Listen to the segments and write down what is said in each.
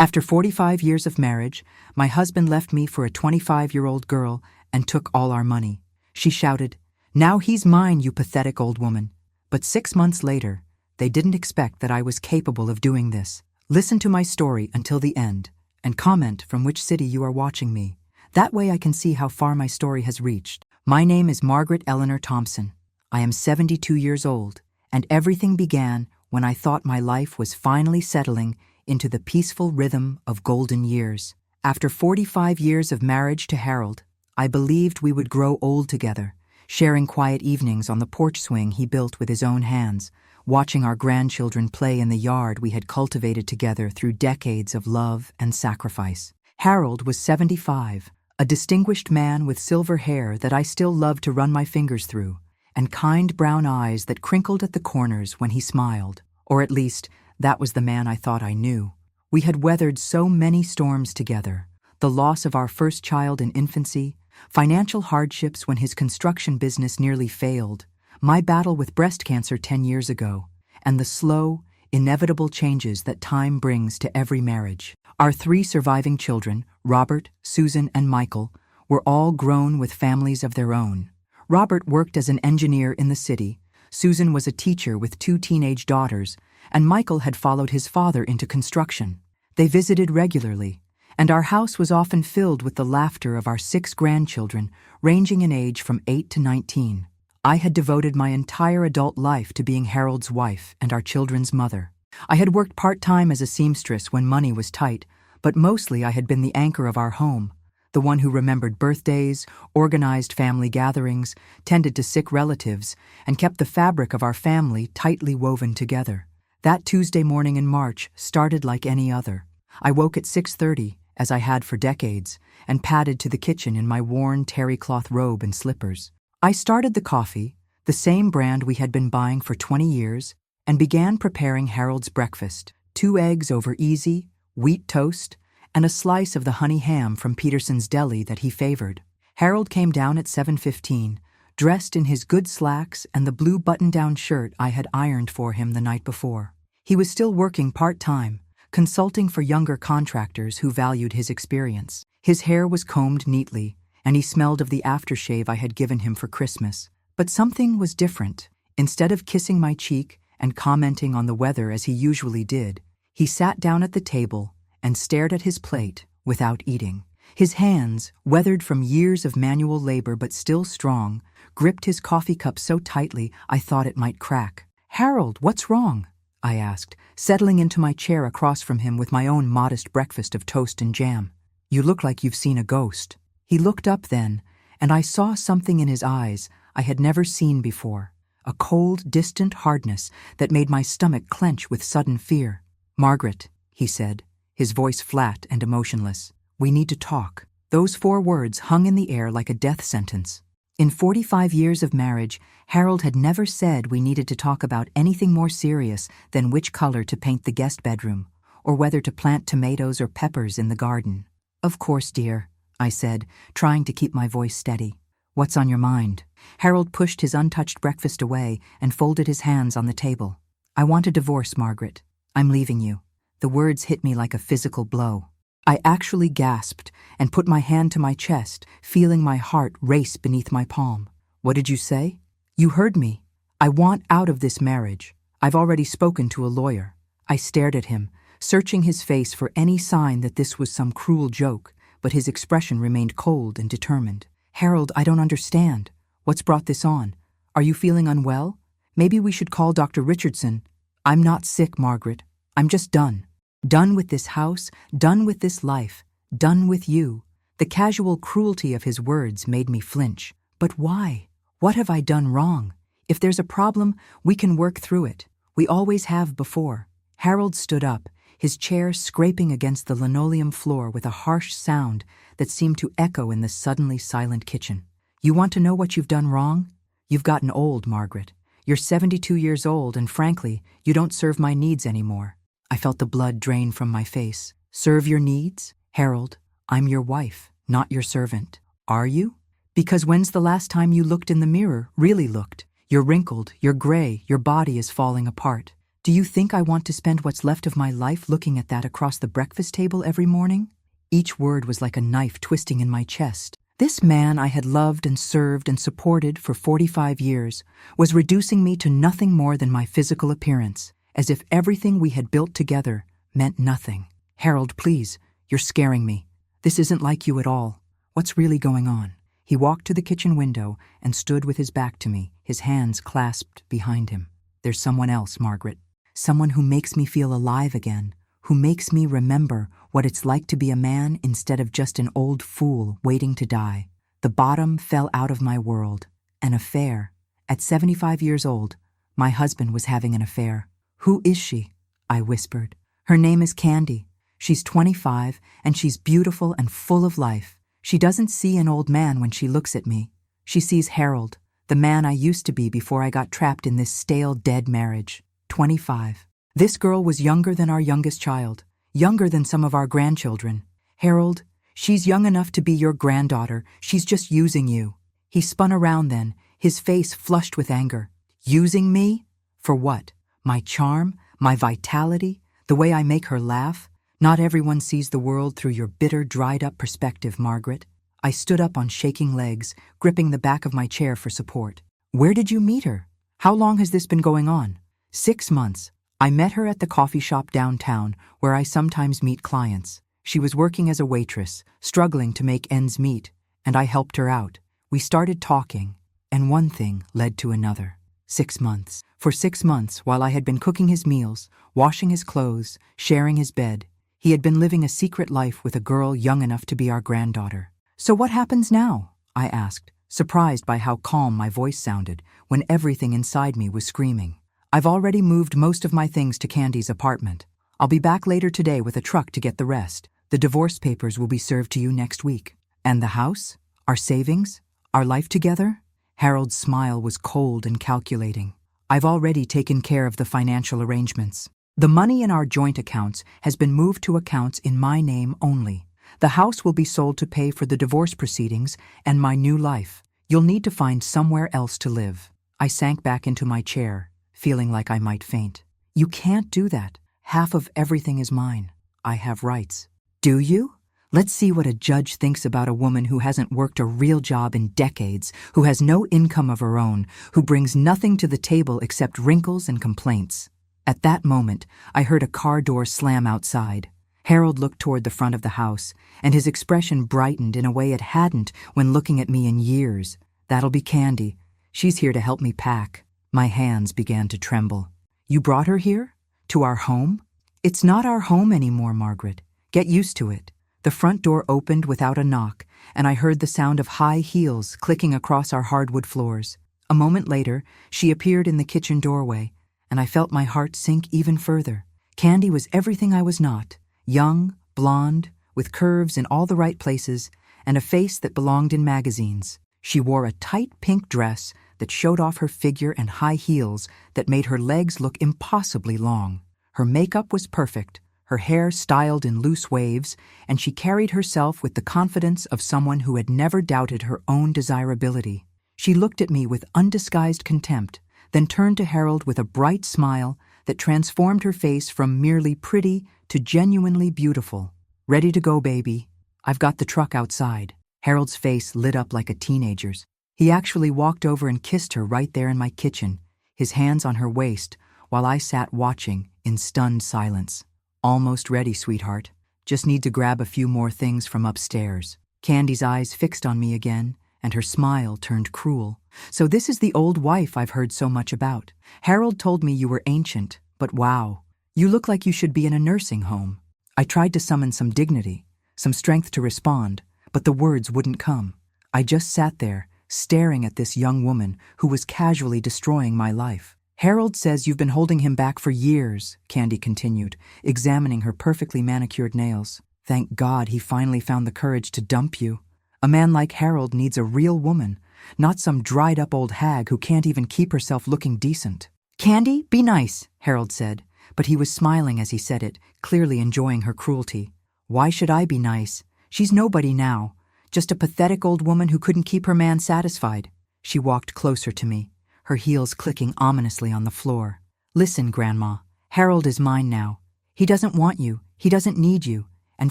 After 45 years of marriage, my husband left me for a 25-year-old girl and took all our money. She shouted, "Now he's mine, you pathetic old woman." But 6 months later, they didn't expect that I was capable of doing this. Listen to my story until the end, and comment from which city you are watching me. That way I can see how far my story has reached. My name is Margaret Eleanor Thompson. I am 72 years old, and everything began when I thought my life was finally settling into the peaceful rhythm of golden years. After 45 years of marriage to Harold, I believed we would grow old together, sharing quiet evenings on the porch swing he built with his own hands, watching our grandchildren play in the yard we had cultivated together through decades of love and sacrifice. Harold was 75, a distinguished man with silver hair that I still loved to run my fingers through, and kind brown eyes that crinkled at the corners when he smiled. Or at least, that was the man I thought I knew. We had weathered so many storms together: the loss of our first child in infancy, financial hardships when his construction business nearly failed, my battle with breast cancer 10 years ago, and the slow, inevitable changes that time brings to every marriage. Our 3 surviving children, Robert, Susan, and Michael, were all grown with families of their own. Robert worked as an engineer in the city, Susan was a teacher with 2 teenage daughters, and Michael had followed his father into construction. They visited regularly, and our house was often filled with the laughter of our 6 grandchildren, ranging in age from 8 to 19. I had devoted my entire adult life to being Harold's wife and our children's mother. I had worked part-time as a seamstress when money was tight, but mostly I had been the anchor of our home, the one who remembered birthdays, organized family gatherings, tended to sick relatives, and kept the fabric of our family tightly woven together. That Tuesday morning in March started like any other. I woke at 6:30, as I had for decades, and padded to the kitchen in my worn terry cloth robe and slippers. I started the coffee, the same brand we had been buying for 20 years, and began preparing Harold's breakfast: 2 eggs over easy, wheat toast, and a slice of the honey ham from Peterson's Deli that he favored. Harold came down at 7:15, dressed in his good slacks and the blue button-down shirt I had ironed for him the night before. He was still working part-time, consulting for younger contractors who valued his experience. His hair was combed neatly, and he smelled of the aftershave I had given him for Christmas. But something was different. Instead of kissing my cheek and commenting on the weather as he usually did, he sat down at the table and stared at his plate without eating. His hands, weathered from years of manual labor but still strong, gripped his coffee cup so tightly I thought it might crack. "Harold, what's wrong?" I asked, settling into my chair across from him with my own modest breakfast of toast and jam. "You look like you've seen a ghost." He looked up then, and I saw something in his eyes I had never seen before, a cold, distant hardness that made my stomach clench with sudden fear. "Margaret," he said, his voice flat and emotionless, "we need to talk." Those 4 words hung in the air like a death sentence. In 45 years of marriage, Harold had never said we needed to talk about anything more serious than which color to paint the guest bedroom, or whether to plant tomatoes or peppers in the garden. "Of course, dear," I said, trying to keep my voice steady. "What's on your mind?" Harold pushed his untouched breakfast away and folded his hands on the table. "I want a divorce, Margaret. I'm leaving you." The words hit me like a physical blow. I actually gasped and put my hand to my chest, feeling my heart race beneath my palm. "What did you say?" "You heard me. I want out of this marriage. I've already spoken to a lawyer." I stared at him, searching his face for any sign that this was some cruel joke, but his expression remained cold and determined. "Harold, I don't understand. What's brought this on? Are you feeling unwell? Maybe we should call Dr. Richardson." "I'm not sick, Margaret. I'm just done. Done with this house, done with this life, done with you." The casual cruelty of his words made me flinch. But why? What have I done wrong? If there's a problem, we can work through it. We always have before. Harold stood up, his chair scraping against the linoleum floor with a harsh sound that seemed to echo in the suddenly silent kitchen. "You want to know what you've done wrong? You've gotten old, Margaret. You're 72 years old, and frankly, you don't serve my needs anymore." I felt the blood drain from my face. "Serve your needs? Harold, I'm your wife, not your servant." "Are you? Because when's the last time you looked in the mirror, really looked? You're wrinkled, you're gray, your body is falling apart. Do you think I want to spend what's left of my life looking at that across the breakfast table every morning? Each word was like a knife twisting in my chest. This man I had loved and served and supported for 45 years was reducing me to nothing more than my physical appearance, as if everything we had built together meant nothing. Harold, please, you're scaring me. This isn't like you at all. What's really going on? He walked to the kitchen window and stood with his back to me, his hands clasped behind him. There's someone else, Margaret. Someone who makes me feel alive again, who makes me remember what it's like to be a man instead of just an old fool waiting to die. The bottom fell out of my world. An affair. At 75 years old, my husband was having an affair. Who is she? I whispered. Her name is Candy. She's 25, and she's beautiful and full of life. She doesn't see an old man when she looks at me. She sees Harold, the man I used to be before I got trapped in this stale, dead marriage. 25. This girl was younger than our youngest child, younger than some of our grandchildren. Harold, she's young enough to be your granddaughter. She's just using you. He spun around then, his face flushed with anger. Using me? For what? My charm? My vitality? The way I make her laugh? Not everyone sees the world through your bitter, dried-up perspective, Margaret. I stood up on shaking legs, gripping the back of my chair for support. Where did you meet her? How long has this been going on? 6 months. I met her at the coffee shop downtown, where I sometimes meet clients. She was working as a waitress, struggling to make ends meet, and I helped her out. We started talking, and one thing led to another. 6 months. For 6 months, while I had been cooking his meals, washing his clothes, sharing his bed, he had been living a secret life with a girl young enough to be our granddaughter. So what happens now? I asked, surprised by how calm my voice sounded when everything inside me was screaming. I've already moved most of my things to Candy's apartment. I'll be back later today with a truck to get the rest. The divorce papers will be served to you next week. And the house? Our savings? Our life together? Harold's smile was cold and calculating. I've already taken care of the financial arrangements. The money in our joint accounts has been moved to accounts in my name only. The house will be sold to pay for the divorce proceedings and my new life. You'll need to find somewhere else to live. I sank back into my chair, feeling like I might faint. You can't do that. Half of everything is mine. I have rights. Do you? Let's see what a judge thinks about a woman who hasn't worked a real job in decades, who has no income of her own, who brings nothing to the table except wrinkles and complaints. At that moment, I heard a car door slam outside. Harold looked toward the front of the house, and his expression brightened in a way it hadn't when looking at me in years. That'll be Candy. She's here to help me pack. My hands began to tremble. You brought her here? To our home? It's not our home anymore, Margaret. Get used to it. The front door opened without a knock, and I heard the sound of high heels clicking across our hardwood floors. A moment later, she appeared in the kitchen doorway, and I felt my heart sink even further. Candy was everything I was not. Young, blonde, with curves in all the right places, and a face that belonged in magazines. She wore a tight pink dress that showed off her figure and high heels that made her legs look impossibly long. Her makeup was perfect, her hair styled in loose waves, and she carried herself with the confidence of someone who had never doubted her own desirability. She looked at me with undisguised contempt, then turned to Harold with a bright smile that transformed her face from merely pretty to genuinely beautiful. Ready to go, baby. I've got the truck outside. Harold's face lit up like a teenager's. He actually walked over and kissed her right there in my kitchen, his hands on her waist, while I sat watching in stunned silence. Almost ready, sweetheart. Just need to grab a few more things from upstairs. Candy's eyes fixed on me again, and her smile turned cruel. So this is the old wife I've heard so much about. Harold told me you were ancient, but wow, you look like you should be in a nursing home. I tried to summon some dignity, some strength to respond, but the words wouldn't come. I just sat there, staring at this young woman who was casually destroying my life. Harold says you've been holding him back for years, Candy continued, examining her perfectly manicured nails. Thank God he finally found the courage to dump you. A man like Harold needs a real woman, not some dried-up old hag who can't even keep herself looking decent. Candy, be nice, Harold said, but he was smiling as he said it, clearly enjoying her cruelty. Why should I be nice? She's nobody now, just a pathetic old woman who couldn't keep her man satisfied. She walked closer to me, her heels clicking ominously on the floor. Listen, Grandma, Harold is mine now. He doesn't want you, he doesn't need you, and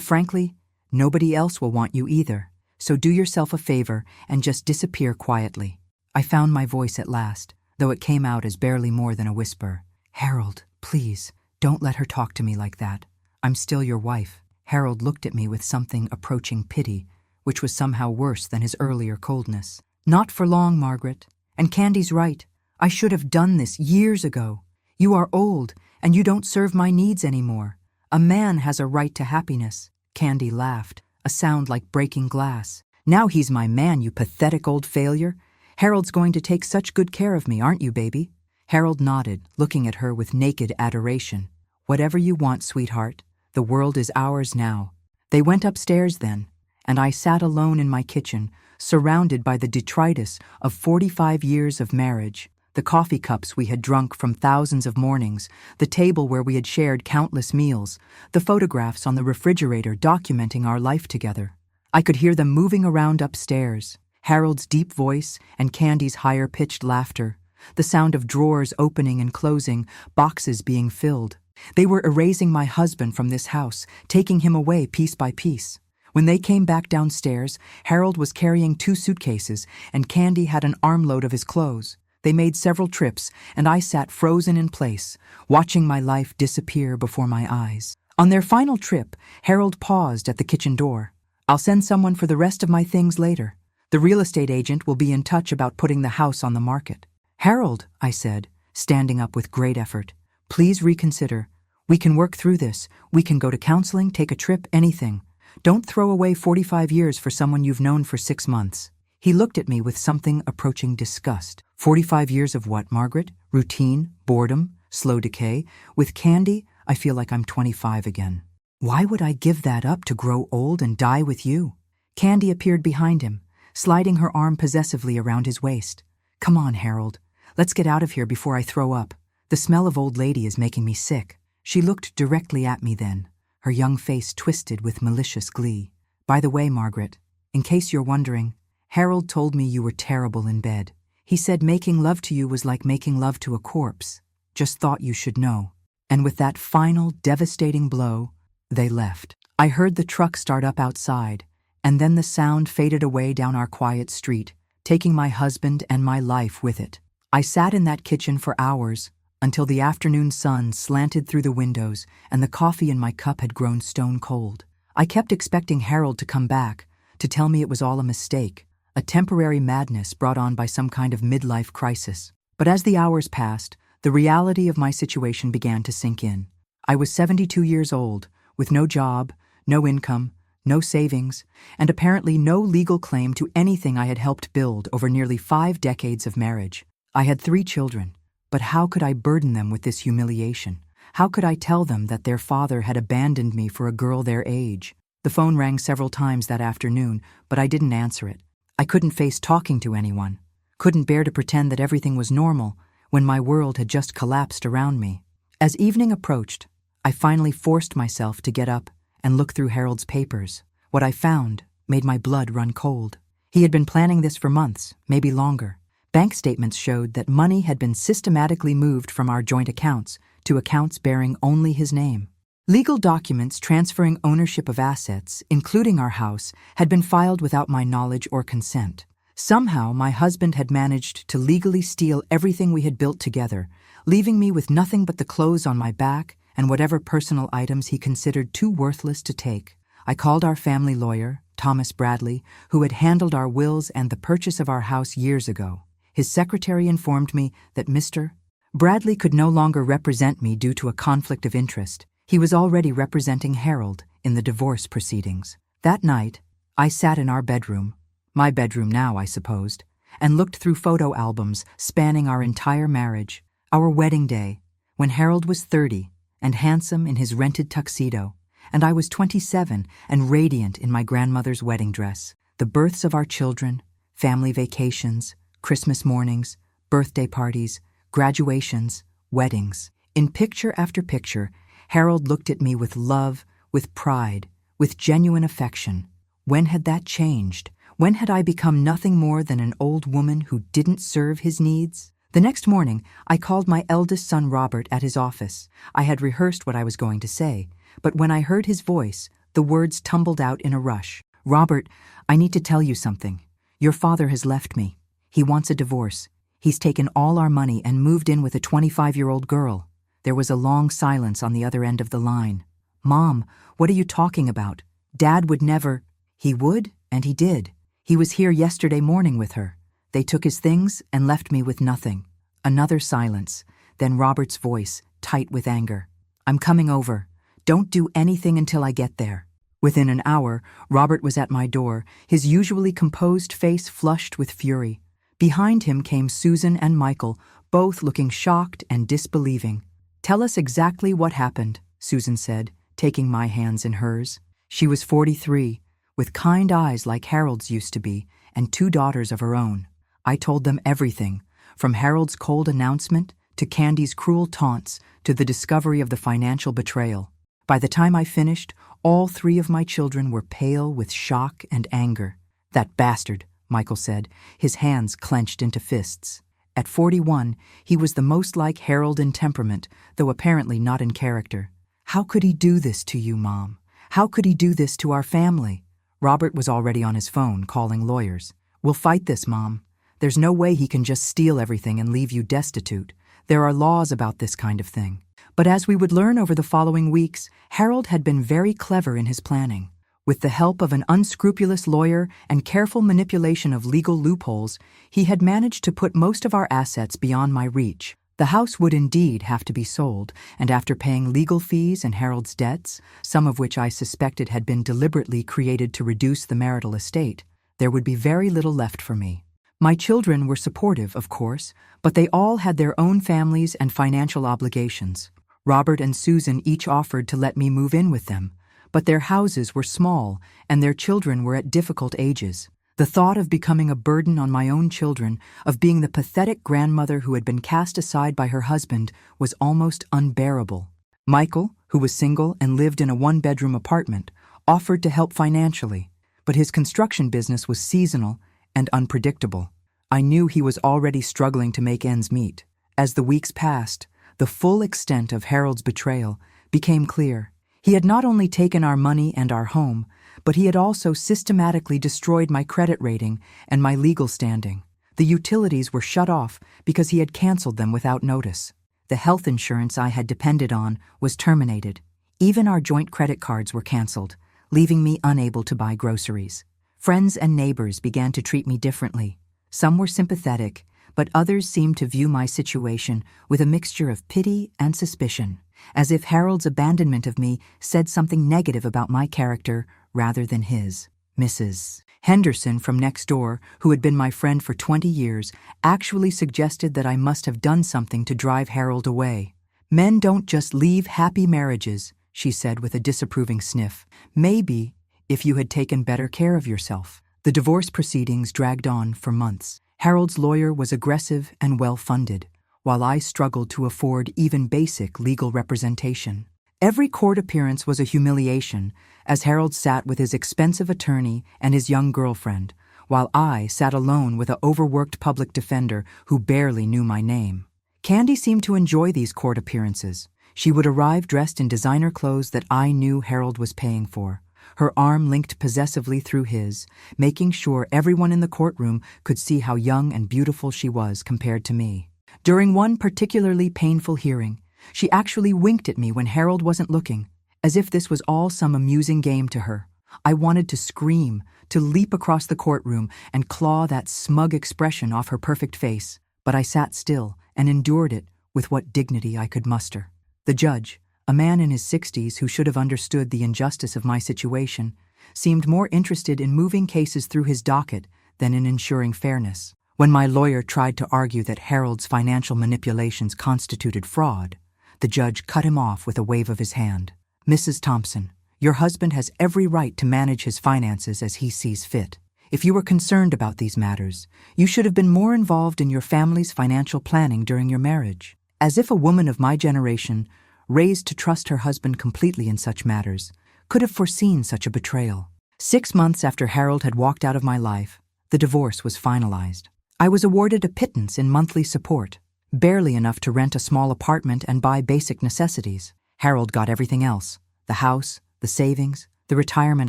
frankly, nobody else will want you either. So do yourself a favor and just disappear quietly. I found my voice at last, though it came out as barely more than a whisper. Harold, please, don't let her talk to me like that. I'm still your wife. Harold looked at me with something approaching pity, which was somehow worse than his earlier coldness. Not for long, Margaret. And Candy's right. I should have done this years ago. You are old, and you don't serve my needs anymore. A man has a right to happiness. Candy laughed, a sound like breaking glass. Now he's my man, you pathetic old failure. Harold's going to take such good care of me, aren't you, baby? Harold nodded, looking at her with naked adoration. Whatever you want, sweetheart. The world is ours now. They went upstairs then, and I sat alone in my kitchen, surrounded by the detritus of 45 years of marriage, the coffee cups we had drunk from thousands of mornings, the table where we had shared countless meals, the photographs on the refrigerator documenting our life together. I could hear them moving around upstairs, Harold's deep voice and Candy's higher-pitched laughter, the sound of drawers opening and closing, boxes being filled. They were erasing my husband from this house, taking him away piece by piece. When they came back downstairs, Harold was carrying 2 suitcases, and Candy had an armload of his clothes. They made several trips, and I sat frozen in place, watching my life disappear before my eyes. On their final trip, Harold paused at the kitchen door. I'll send someone for the rest of my things later. The real estate agent will be in touch about putting the house on the market. Harold, I said, standing up with great effort, please reconsider. We can work through this. We can go to counseling, take a trip, anything. Don't throw away 45 years for someone you've known for 6 months. He looked at me with something approaching disgust. 45 years of what, Margaret? Routine, boredom, slow decay. With Candy, I feel like I'm 25 again. Why would I give that up to grow old and die with you? Candy appeared behind him, sliding her arm possessively around his waist. Come on, Harold. Let's get out of here before I throw up. The smell of old lady is making me sick. She looked directly at me then, her young face twisted with malicious glee. By the way, Margaret, in case you're wondering, Harold told me you were terrible in bed. He said making love to you was like making love to a corpse. Just thought you should know. And with that final, devastating blow, they left. I heard the truck start up outside, and then the sound faded away down our quiet street, taking my husband and my life with it. I sat in that kitchen for hours, until the afternoon sun slanted through the windows and the coffee in my cup had grown stone cold. I kept expecting Harold to come back, to tell me it was all a mistake, a temporary madness brought on by some kind of midlife crisis. But as the hours passed, the reality of my situation began to sink in. I was 72 years old, with no job, no income, no savings, and apparently no legal claim to anything I had helped build over nearly 5 decades of marriage. I had 3 children, but how could I burden them with this humiliation? How could I tell them that their father had abandoned me for a girl their age? The phone rang several times that afternoon, but I didn't answer it. I couldn't face talking to anyone, couldn't bear to pretend that everything was normal when my world had just collapsed around me. As evening approached, I finally forced myself to get up and look through Harold's papers. What I found made my blood run cold. He had been planning this for months, maybe longer. Bank statements showed that money had been systematically moved from our joint accounts to accounts bearing only his name. Legal documents transferring ownership of assets, including our house, had been filed without my knowledge or consent. Somehow, my husband had managed to legally steal everything we had built together, leaving me with nothing but the clothes on my back and whatever personal items he considered too worthless to take. I called our family lawyer, Thomas Bradley, who had handled our wills and the purchase of our house years ago. His secretary informed me that Mr. Bradley could no longer represent me due to a conflict of interest. He was already representing Harold in the divorce proceedings. That night, I sat in our bedroom, my bedroom now, I supposed, and looked through photo albums spanning our entire marriage, our wedding day, when Harold was 30 and handsome in his rented tuxedo, and I was 27 and radiant in my grandmother's wedding dress, the births of our children, family vacations, Christmas mornings, birthday parties, graduations, weddings. In picture after picture, Harold looked at me with love, with pride, with genuine affection. When had that changed? When had I become nothing more than an old woman who didn't serve his needs? The next morning, I called my eldest son Robert at his office. I had rehearsed what I was going to say, but when I heard his voice, the words tumbled out in a rush. "Robert, I need to tell you something. Your father has left me. He wants a divorce. He's taken all our money and moved in with a 25-year-old girl." There was a long silence on the other end of the line. "Mom, what are you talking about? Dad would never—" "He would, and he did. He was here yesterday morning with her. They took his things and left me with nothing." Another silence, then Robert's voice, tight with anger. "I'm coming over. Don't do anything until I get there." Within an hour, Robert was at my door, his usually composed face flushed with fury. Behind him came Susan and Michael, both looking shocked and disbelieving. "Tell us exactly what happened," Susan said, taking my hands in hers. She was 43, with kind eyes like Harold's used to be, and 2 daughters of her own. I told them everything, from Harold's cold announcement to Candy's cruel taunts to the discovery of the financial betrayal. By the time I finished, all 3 of my children were pale with shock and anger. "That bastard," Michael said, his hands clenched into fists. At 41, he was the most like Harold in temperament, though apparently not in character. "How could he do this to you, Mom? How could he do this to our family?" Robert was already on his phone, calling lawyers. "We'll fight this, Mom. There's no way he can just steal everything and leave you destitute. There are laws about this kind of thing." But as we would learn over the following weeks, Harold had been very clever in his planning. With the help of an unscrupulous lawyer and careful manipulation of legal loopholes, he had managed to put most of our assets beyond my reach. The house would indeed have to be sold, and after paying legal fees and Harold's debts, some of which I suspected had been deliberately created to reduce the marital estate, there would be very little left for me. My children were supportive, of course, but they all had their own families and financial obligations. Robert and Susan each offered to let me move in with them, but their houses were small and their children were at difficult ages. The thought of becoming a burden on my own children, of being the pathetic grandmother who had been cast aside by her husband, was almost unbearable. Michael, who was single and lived in a 1-bedroom apartment, offered to help financially, but his construction business was seasonal and unpredictable. I knew he was already struggling to make ends meet. As the weeks passed, the full extent of Harold's betrayal became clear. He had not only taken our money and our home, but he had also systematically destroyed my credit rating and my legal standing. The utilities were shut off because he had canceled them without notice. The health insurance I had depended on was terminated. Even our joint credit cards were canceled, leaving me unable to buy groceries. Friends and neighbors began to treat me differently. Some were sympathetic, but others seemed to view my situation with a mixture of pity and suspicion, as if Harold's abandonment of me said something negative about my character rather than his. Mrs. Henderson from next door, who had been my friend for 20 years, actually suggested that I must have done something to drive Harold away. "Men don't just leave happy marriages," she said with a disapproving sniff. "Maybe if you had taken better care of yourself." The divorce proceedings dragged on for months. Harold's lawyer was aggressive and well-funded, while I struggled to afford even basic legal representation. Every court appearance was a humiliation, as Harold sat with his expensive attorney and his young girlfriend, while I sat alone with an overworked public defender who barely knew my name. Candy seemed to enjoy these court appearances. She would arrive dressed in designer clothes that I knew Harold was paying for, her arm linked possessively through his, making sure everyone in the courtroom could see how young and beautiful she was compared to me. During one particularly painful hearing, she actually winked at me when Harold wasn't looking, as if this was all some amusing game to her. I wanted to scream, to leap across the courtroom and claw that smug expression off her perfect face, but I sat still and endured it with what dignity I could muster. The judge, a man in his 60s who should have understood the injustice of my situation, seemed more interested in moving cases through his docket than in ensuring fairness. When my lawyer tried to argue that Harold's financial manipulations constituted fraud, the judge cut him off with a wave of his hand. "Mrs. Thompson, your husband has every right to manage his finances as he sees fit. If you were concerned about these matters, you should have been more involved in your family's financial planning during your marriage." As if a woman of my generation, raised to trust her husband completely in such matters, could have foreseen such a betrayal. 6 months after Harold had walked out of my life, the divorce was finalized. I was awarded a pittance in monthly support, barely enough to rent a small apartment and buy basic necessities. Harold got everything else: the house, the savings, the retirement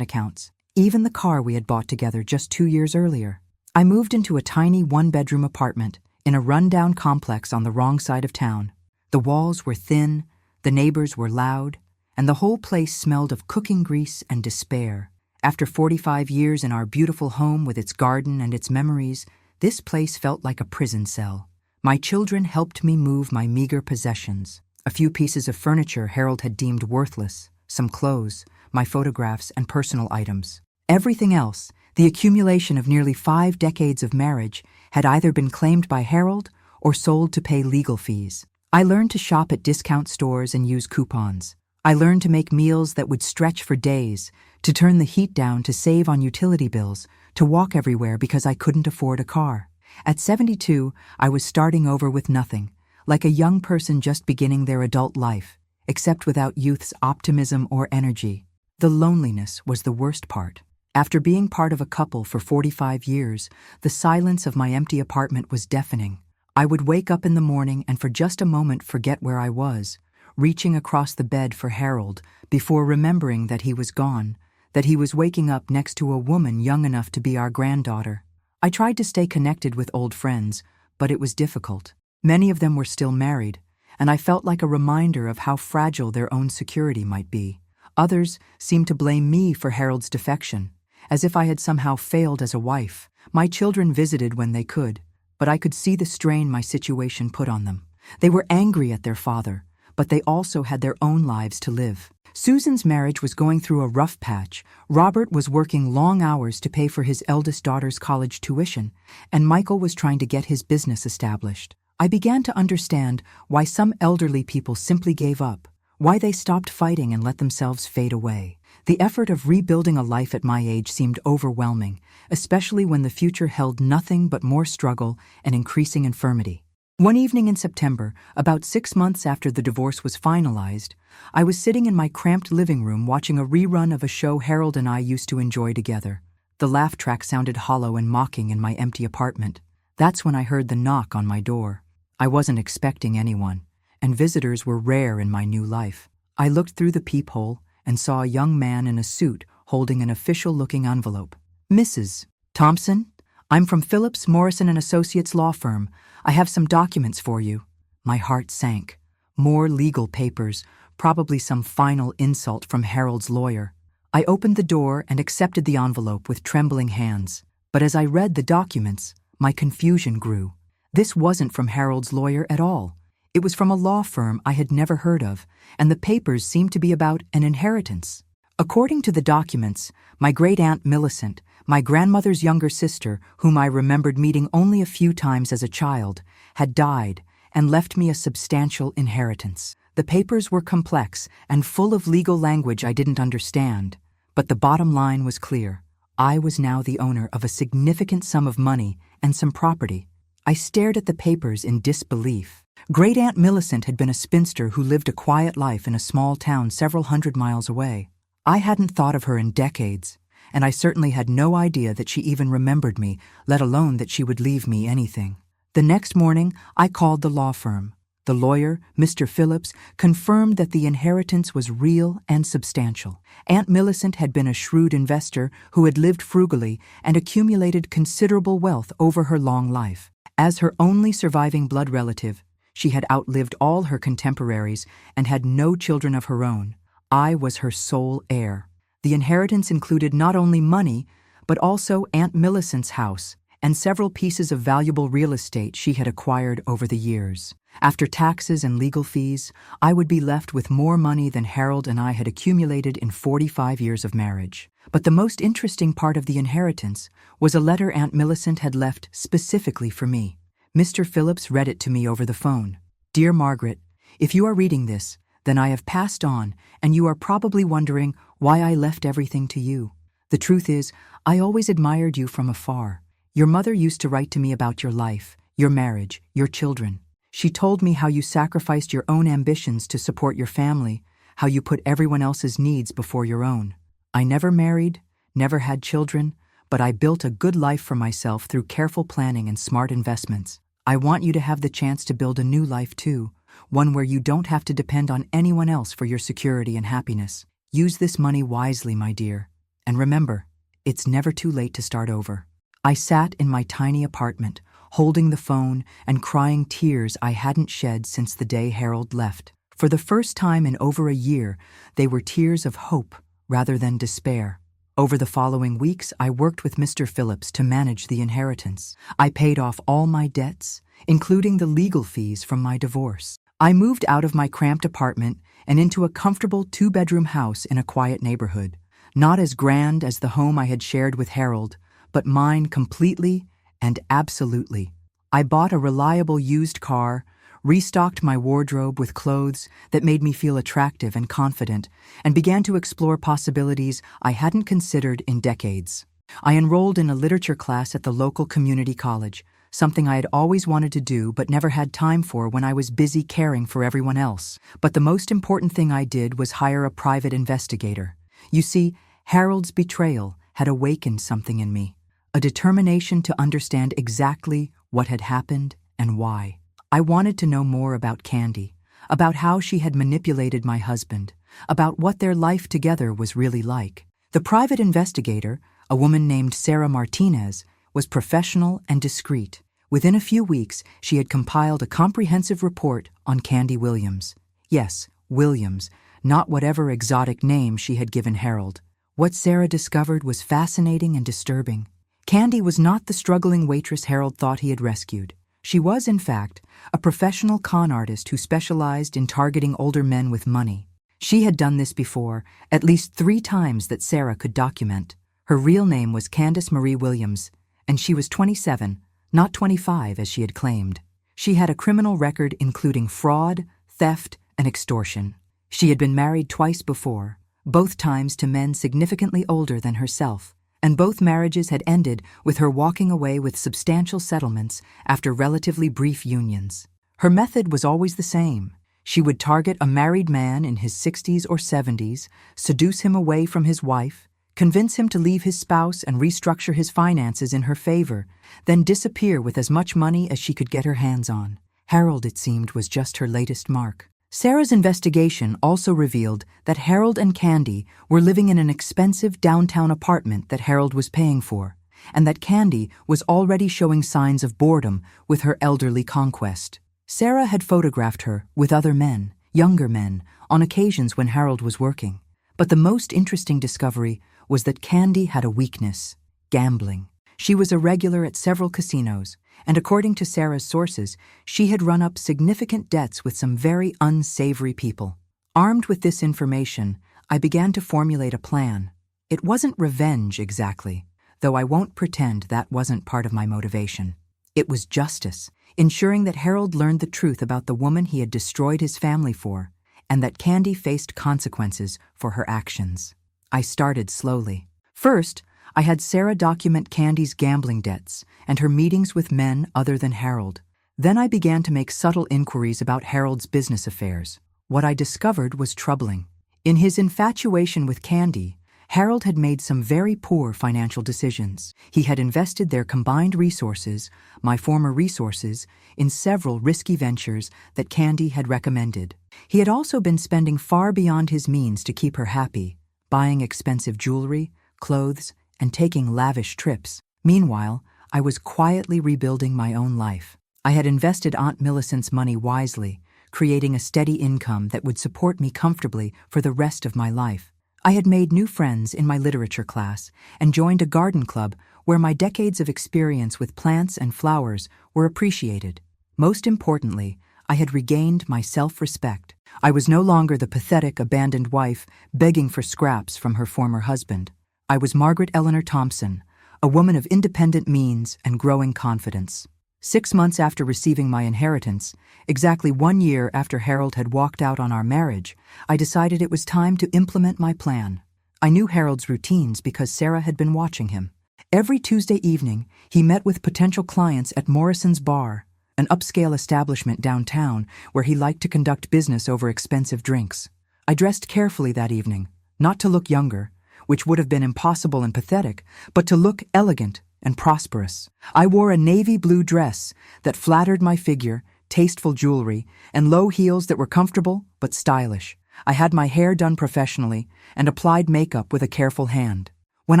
accounts, even the car we had bought together just 2 years earlier. I moved into a tiny one-bedroom apartment in a run-down complex on the wrong side of town. The walls were thin, the neighbors were loud, and the whole place smelled of cooking grease and despair. After 45 years in our beautiful home with its garden and its memories, this place felt like a prison cell. My children helped me move my meager possessions. A few pieces of furniture Harold had deemed worthless, some clothes, my photographs, and personal items. Everything else, the accumulation of nearly 5 decades of marriage, had either been claimed by Harold or sold to pay legal fees. I learned to shop at discount stores and use coupons. I learned to make meals that would stretch for days, to turn the heat down to save on utility bills, to walk everywhere because I couldn't afford a car. At 72, I was starting over with nothing, like a young person just beginning their adult life, except without youth's optimism or energy. The loneliness was the worst part. After being part of a couple for 45 years, the silence of my empty apartment was deafening. I would wake up in the morning and for just a moment forget where I was, reaching across the bed for Harold before remembering that he was gone, that he was waking up next to a woman young enough to be our granddaughter. I tried to stay connected with old friends, but it was difficult. Many of them were still married, and I felt like a reminder of how fragile their own security might be. Others seemed to blame me for Harold's defection, as if I had somehow failed as a wife. My children visited when they could, but I could see the strain my situation put on them. They were angry at their father, but they also had their own lives to live. Susan's marriage was going through a rough patch. Robert was working long hours to pay for his eldest daughter's college tuition, and Michael was trying to get his business established. I began to understand why some elderly people simply gave up, why they stopped fighting and let themselves fade away. The effort of rebuilding a life at my age seemed overwhelming, especially when the future held nothing but more struggle and increasing infirmity. One evening in September, about 6 months after the divorce was finalized, I was sitting in my cramped living room watching a rerun of a show Harold and I used to enjoy together. The laugh track sounded hollow and mocking in my empty apartment. That's when I heard the knock on my door. I wasn't expecting anyone, and visitors were rare in my new life. I looked through the peephole and saw a young man in a suit holding an official-looking envelope. "Mrs. Thompson, I'm from Phillips, Morrison & Associates law firm. I have some documents for you." My heart sank. More legal papers, probably some final insult from Harold's lawyer. I opened the door and accepted the envelope with trembling hands. But as I read the documents, my confusion grew. This wasn't from Harold's lawyer at all. It was from a law firm I had never heard of, and the papers seemed to be about an inheritance. According to the documents, my great-aunt Millicent, my grandmother's younger sister, whom I remembered meeting only a few times as a child, had died and left me a substantial inheritance. The papers were complex and full of legal language I didn't understand, but the bottom line was clear. I was now the owner of a significant sum of money and some property. I stared at the papers in disbelief. Great-aunt Millicent had been a spinster who lived a quiet life in a small town several hundred miles away. I hadn't thought of her in decades, and I certainly had no idea that she even remembered me, let alone that she would leave me anything. The next morning, I called the law firm. The lawyer, Mr. Phillips, confirmed that the inheritance was real and substantial. Aunt Millicent had been a shrewd investor who had lived frugally and accumulated considerable wealth over her long life. As her only surviving blood relative, she had outlived all her contemporaries and had no children of her own. I was her sole heir. The inheritance included not only money, but also Aunt Millicent's house and several pieces of valuable real estate she had acquired over the years. After taxes and legal fees, I would be left with more money than Harold and I had accumulated in 45 years of marriage. But the most interesting part of the inheritance was a letter Aunt Millicent had left specifically for me. Mr. Phillips read it to me over the phone. "Dear Margaret, if you are reading this, then I have passed on, and you are probably wondering why I left everything to you. The truth is, I always admired you from afar. Your mother used to write to me about your life, your marriage, your children. She told me how you sacrificed your own ambitions to support your family, how you put everyone else's needs before your own. I never married, never had children, but I built a good life for myself through careful planning and smart investments. I want you to have the chance to build a new life too, one where you don't have to depend on anyone else for your security and happiness. Use this money wisely, my dear. And remember, it's never too late to start over. I sat in my tiny apartment, holding the phone and crying tears I hadn't shed since the day Harold left. For the first time in over a year, they were tears of hope rather than despair. Over the following weeks, I worked with Mr. Phillips to manage the inheritance. I paid off all my debts, including the legal fees from my divorce. I moved out of my cramped apartment and into a comfortable 2-bedroom house in a quiet neighborhood. Not as grand as the home I had shared with Harold, but mine completely and absolutely. I bought a reliable used car, restocked my wardrobe with clothes that made me feel attractive and confident, and began to explore possibilities I hadn't considered in decades. I enrolled in a literature class at the local community college, something I had always wanted to do but never had time for when I was busy caring for everyone else. But the most important thing I did was hire a private investigator. You see, Harold's betrayal had awakened something in me, a determination to understand exactly what had happened and why. I wanted to know more about Candy, about how she had manipulated my husband, about what their life together was really like. The private investigator, a woman named Sarah Martinez, was professional and discreet. Within a few weeks, she had compiled a comprehensive report on Candy Williams. Yes, Williams, not whatever exotic name she had given Harold. What Sarah discovered was fascinating and disturbing. Candy was not the struggling waitress Harold thought he had rescued. She was, in fact, a professional con artist who specialized in targeting older men with money. She had done this before, at least 3 times that Sarah could document. Her real name was Candace Marie Williams, and she was 27, not 25 as she had claimed. She had a criminal record including fraud, theft, and extortion. She had been married twice before, both times to men significantly older than herself, and both marriages had ended with her walking away with substantial settlements after relatively brief unions. Her method was always the same. She would target a married man in his 60s or 70s, seduce him away from his wife, convince him to leave his spouse and restructure his finances in her favor, then disappear with as much money as she could get her hands on. Harold, it seemed, was just her latest mark. Sarah's investigation also revealed that Harold and Candy were living in an expensive downtown apartment that Harold was paying for, and that Candy was already showing signs of boredom with her elderly conquest. Sarah had photographed her with other men, younger men, on occasions when Harold was working. But the most interesting discovery was that Candy had a weakness: gambling. She was a regular at several casinos, and according to Sarah's sources, she had run up significant debts with some very unsavory people. Armed with this information, I began to formulate a plan. It wasn't revenge exactly, though I won't pretend that wasn't part of my motivation. It was justice, ensuring that Harold learned the truth about the woman he had destroyed his family for, and that Candy faced consequences for her actions. I started slowly. First, I had Sarah document Candy's gambling debts and her meetings with men other than Harold. Then I began to make subtle inquiries about Harold's business affairs. What I discovered was troubling. In his infatuation with Candy, Harold had made some very poor financial decisions. He had invested their combined resources, my former resources, in several risky ventures that Candy had recommended. He had also been spending far beyond his means to keep her happy, buying expensive jewelry, clothes, and taking lavish trips. Meanwhile, I was quietly rebuilding my own life. I had invested Aunt Millicent's money wisely, creating a steady income that would support me comfortably for the rest of my life. I had made new friends in my literature class and joined a garden club where my decades of experience with plants and flowers were appreciated. Most importantly, I had regained my self-respect. I was no longer the pathetic, abandoned wife begging for scraps from her former husband. I was Margaret Eleanor Thompson, a woman of independent means and growing confidence. 6 months after receiving my inheritance, exactly 1 year after Harold had walked out on our marriage, I decided it was time to implement my plan. I knew Harold's routines because Sarah had been watching him. Every Tuesday evening, he met with potential clients at Morrison's Bar, an upscale establishment downtown where he liked to conduct business over expensive drinks. I dressed carefully that evening, not to look younger, which would have been impossible and pathetic, but to look elegant and prosperous. I wore a navy blue dress that flattered my figure, tasteful jewelry, and low heels that were comfortable but stylish. I had my hair done professionally and applied makeup with a careful hand. When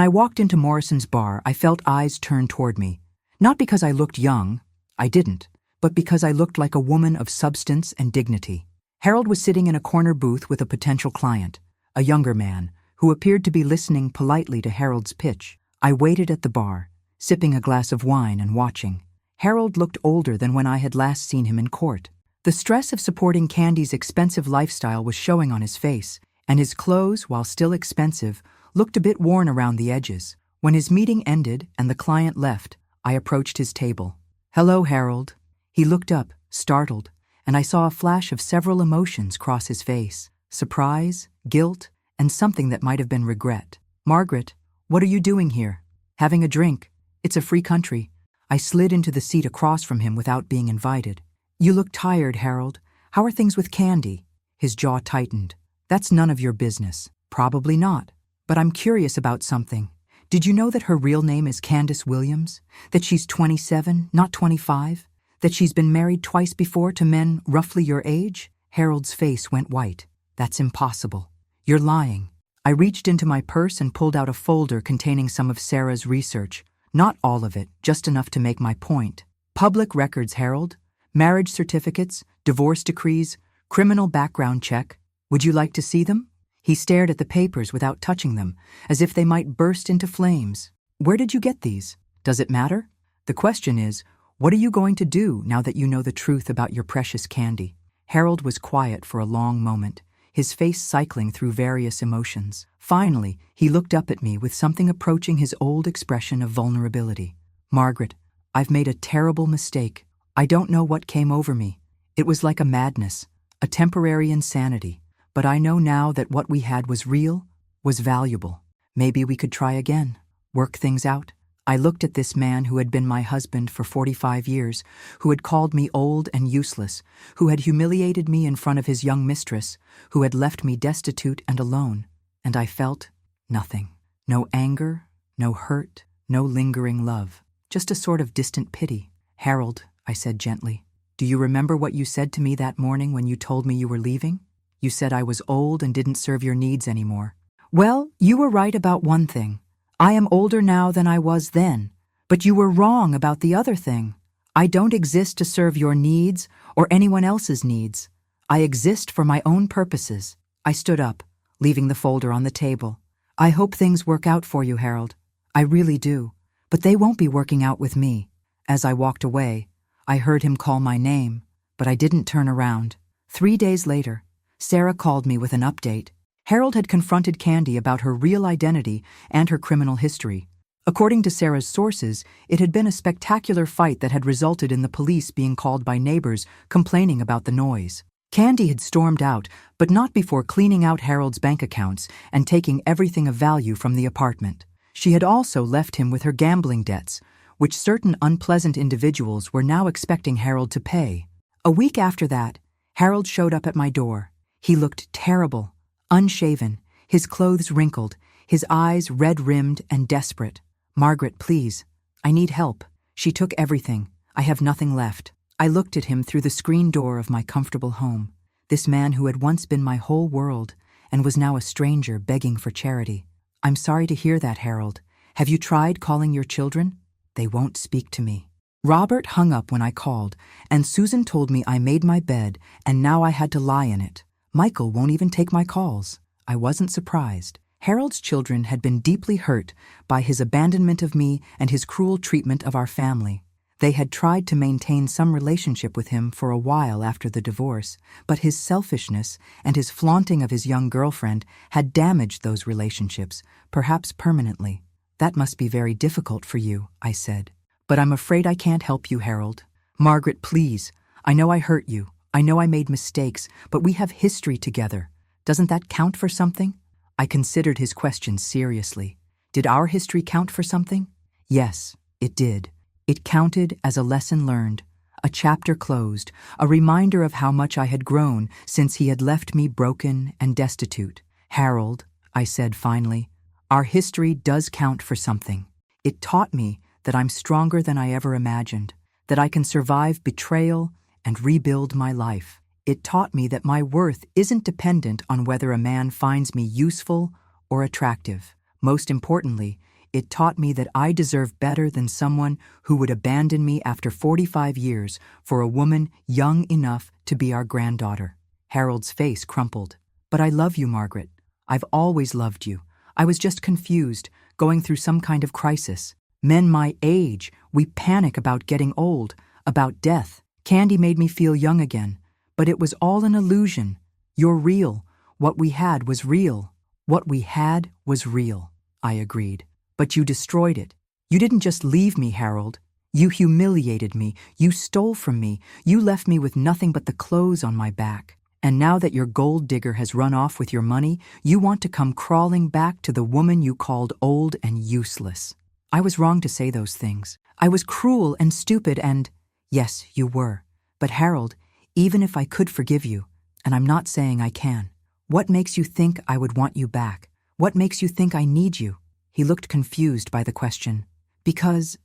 I walked into Morrison's bar, I felt eyes turn toward me. Not because I looked young, I didn't, but because I looked like a woman of substance and dignity. Harold was sitting in a corner booth with a potential client, a younger man, who appeared to be listening politely to Harold's pitch. I waited at the bar, sipping a glass of wine and watching. Harold looked older than when I had last seen him in court. The stress of supporting Candy's expensive lifestyle was showing on his face, and his clothes, while still expensive, looked a bit worn around the edges. When his meeting ended and the client left, I approached his table. "Hello, Harold." He looked up, startled, and I saw a flash of several emotions cross his face: surprise, guilt, and something that might have been regret. "Margaret, what are you doing here?" "Having a drink. It's a free country." I slid into the seat across from him without being invited. "You look tired, Harold. How are things with Candy?" His jaw tightened. "That's none of your business." "Probably not. But I'm curious about something. Did you know that her real name is Candace Williams? That she's 27, not 25? That she's been married twice before to men roughly your age?" Harold's face went white. "That's impossible. You're lying." I reached into my purse and pulled out a folder containing some of Sarah's research. Not all of it, just enough to make my point. "Public records, Harold. Marriage certificates, divorce decrees, criminal background check. Would you like to see them?" He stared at the papers without touching them, as if they might burst into flames. "Where did you get these? Does it matter? The question is, what are you going to do now that you know the truth about your precious Candy?" Harold was quiet for a long moment, his face cycling through various emotions. Finally, he looked up at me with something approaching his old expression of vulnerability. "Margaret, I've made a terrible mistake. I don't know what came over me. It was like a madness, a temporary insanity. But I know now that what we had was real, was valuable. Maybe we could try again, work things out." I looked at this man who had been my husband for 45 years, who had called me old and useless, who had humiliated me in front of his young mistress, who had left me destitute and alone, and I felt nothing. No anger, no hurt, no lingering love, just a sort of distant pity. "Harold," I said gently, "do you remember what you said to me that morning when you told me you were leaving? You said I was old and didn't serve your needs anymore. Well, you were right about one thing. I am older now than I was then, but you were wrong about the other thing. I don't exist to serve your needs or anyone else's needs. I exist for my own purposes." I stood up, leaving the folder on the table. "I hope things work out for you, Harold. I really do. But they won't be working out with me." As I walked away, I heard him call my name, but I didn't turn around. 3 days later, Sarah called me with an update. Harold had confronted Candy about her real identity and her criminal history. According to Sarah's sources, it had been a spectacular fight that had resulted in the police being called by neighbors complaining about the noise. Candy had stormed out, but not before cleaning out Harold's bank accounts and taking everything of value from the apartment. She had also left him with her gambling debts, which certain unpleasant individuals were now expecting Harold to pay. A week after that, Harold showed up at my door. He looked terrible. Unshaven, his clothes wrinkled, his eyes red-rimmed and desperate. "Margaret, please. I need help. She took everything. I have nothing left." I looked at him through the screen door of my comfortable home. This man who had once been my whole world and was now a stranger begging for charity. "I'm sorry to hear that, Harold. Have you tried calling your children?" "They won't speak to me." Robert hung up when I called, and Susan told me I made my bed and now I had to lie in it. Michael won't even take my calls. I wasn't surprised. Harold's children had been deeply hurt by his abandonment of me and his cruel treatment of our family. They had tried to maintain some relationship with him for a while after the divorce, but his selfishness and his flaunting of his young girlfriend had damaged those relationships, perhaps permanently. "That must be very difficult for you," I said. "But I'm afraid I can't help you, Harold. Margaret, please. I know I hurt you. I know I made mistakes, but we have history together. Doesn't that count for something?" I considered his question seriously. Did our history count for something? Yes, it did. It counted as a lesson learned, a chapter closed, a reminder of how much I had grown since he had left me broken and destitute. "Harold," I said finally, Our history does count for something. It taught me that I'm stronger than I ever imagined, that I can survive betrayal and rebuild my life. It taught me that my worth isn't dependent on whether a man finds me useful or attractive. Most importantly, it taught me that I deserve better than someone who would abandon me after 45 years for a woman young enough to be our granddaughter. Harold's face crumpled. But I love you, Margaret. I've always loved you. I was just confused, going through some kind of crisis. Men my age, we panic about getting old, about death. Candy made me feel young again. But it was all an illusion. You're real. What we had was real. What we had was real, I agreed. But you destroyed it. You didn't just leave me, Harold. You humiliated me. You stole from me. You left me with nothing but the clothes on my back. And now that your gold digger has run off with your money, you want to come crawling back to the woman you called old and useless. I was wrong to say those things. I was cruel and stupid and— Yes, you were. But Harold, even if I could forgive you, and I'm not saying I can, what makes you think I would want you back? What makes you think I need you? He looked confused by the question. Because